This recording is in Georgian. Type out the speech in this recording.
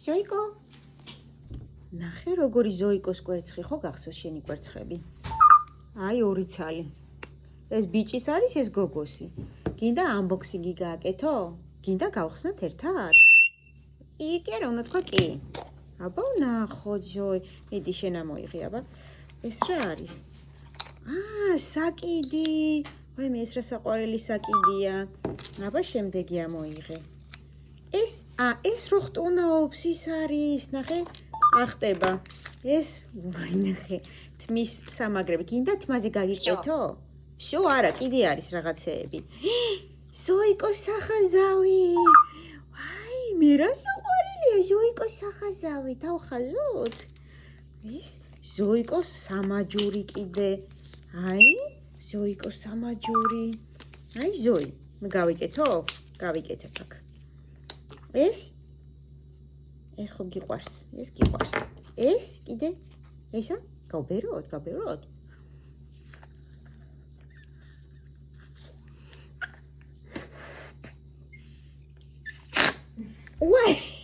ზოიკო. ნახე როგორი ზოიკოს კვერცხი ხო გახსოვს შენი კვერცხები? აი ორი ცალი. ეს ბიჭის არის, ეს გოგოსი. გინდა unboxing-ი გააკეთო? გინდა გავხსნათ ერთად? კი არა, უნდა თქვა კი. აბა ნახო ზოი, მიდი შენ ამოიღე, აბა. ეს რა არის? საკიდი. ვაიმე, ეს რა საყვარელი საკიდია. აბა შემდეგი ამოიღე. ეს რო ხტუნაობს ის არის, ნახე, ახტება. ეს ვაინახე, თმის სამაგრები. გინდა თმაზე გაგიკეთო? შო არა, კიდე არის რაღაცეები. ზოიკოს სახაზავი. ვაიმე, რა საყვარელია ზოიკოს სახაზავი. დავხაზოთ? ეს ზოიკოს სამაჯური კიდე. აი, ზოიკოს სამაჯური. აი, ზოი, გავიკეთო? გავიკეთებ აქ. ეს ხო გიყვარს, ეს გიყვარს. ეს კიდე, ესა გავბეროთ. ვაი!